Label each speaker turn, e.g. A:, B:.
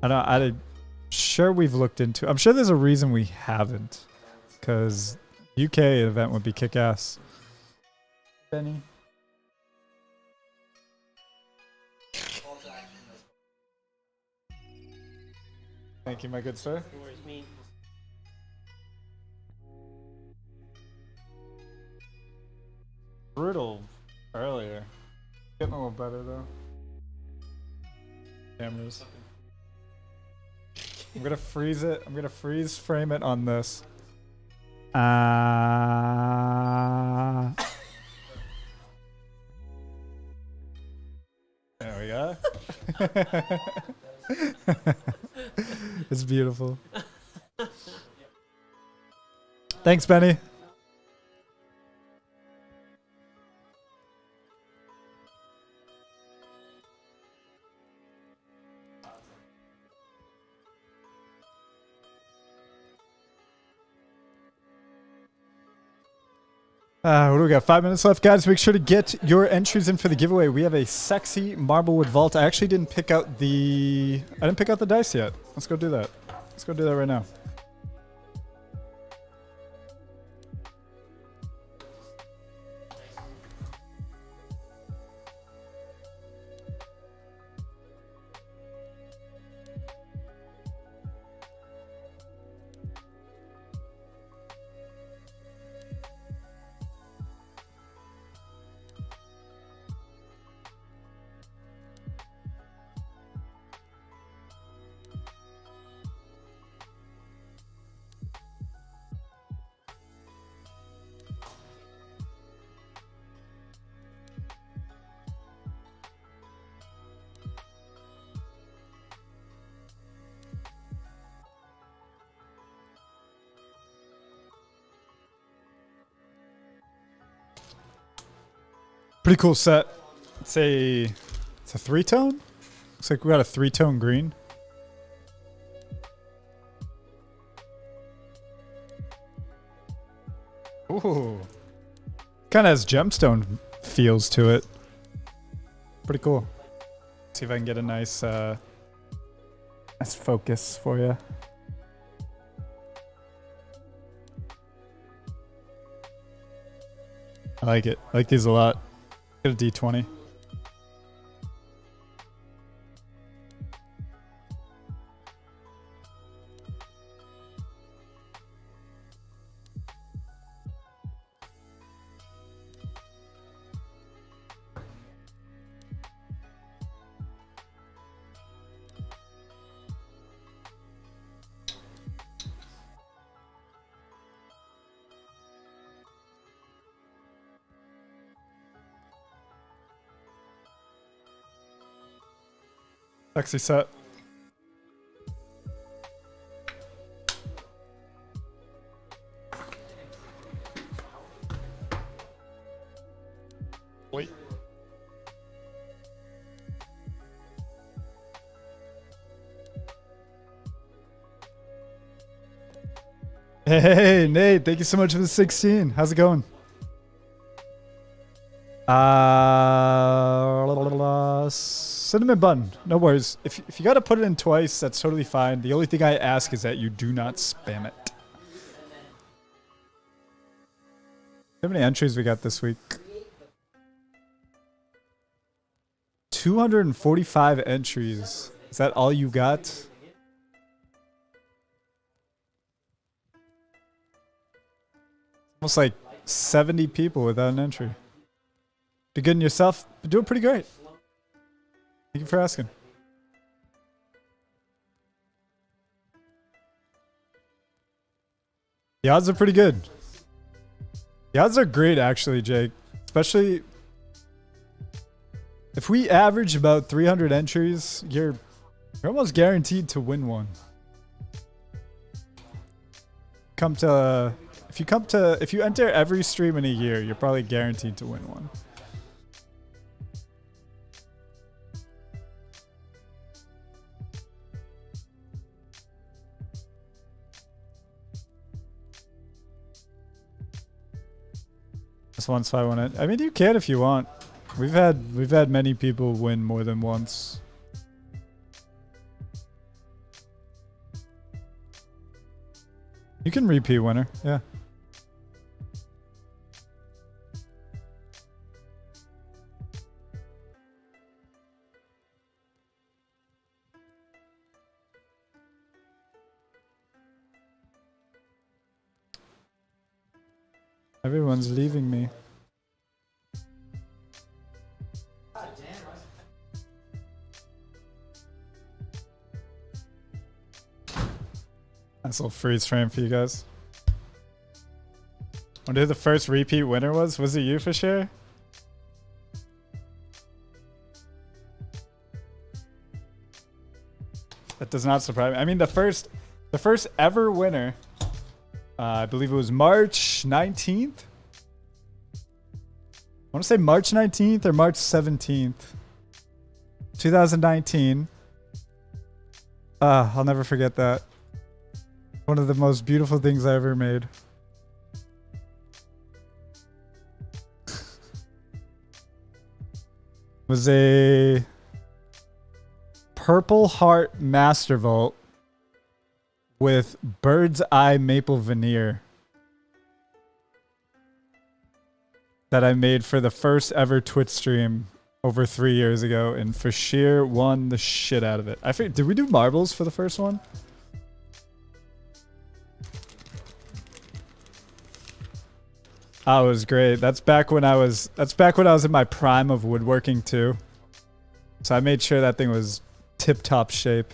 A: I'm sure we've looked into. I'm sure there's a reason we haven't, because UK event would be kick-ass. Benny. Thank you, my good sir. Brutal earlier. Getting a little better though. Cameras. I'm gonna freeze it. I'm gonna freeze frame it on this. There we go. It's beautiful. Thanks, Benny. What do we got? 5 minutes left, guys. Make sure to get your entries in for the giveaway. We have a sexy marblewood vault. I actually didn't pick out the dice yet. Let's go do that. Let's go do that right now. Pretty cool set. It's a three-tone. Looks like we got a three-tone green. Ooh, kind of has gemstone feels to it. Pretty cool. See if I can get a nice focus for you. I like it. I like these a lot. Get a D20. Sexy set. Wait. Hey, Nate, thank you so much for the 16. How's it going? Cinnamon bun. No worries. If you got to put it in twice, that's totally fine. The only thing I ask is that you do not spam it. How many entries we got this week? 245 entries. Is that all you got? Almost like 70 people without an entry. Be good in yourself. You're doing pretty great. Thank you for asking. The odds are pretty good. The odds are great, actually, Jake. Especially if we average about 300 entries, you're almost guaranteed to win one. If you enter every stream in a year, you're probably guaranteed to win one. This one's 5-1. I mean, you can if you want. We've had many people win more than once. You can repeat winner. Yeah. Everyone's leaving me. Nice little freeze frame for you guys. Wonder who the first repeat winner was? Was it you for sure? That does not surprise me. I mean, the first ever winner, I believe it was March 19th. I want to say March 19th or March 17th, 2019. I'll never forget that. One of the most beautiful things I ever made. Was a Purple Heart Master Vault with bird's eye maple veneer that I made for the first ever Twitch stream over 3 years ago, and for sheer won the shit out of it. I forget, did we do marbles for the first one? Oh, it was great. That's back when I was in my prime of woodworking too. So I made sure that thing was tip-top shape.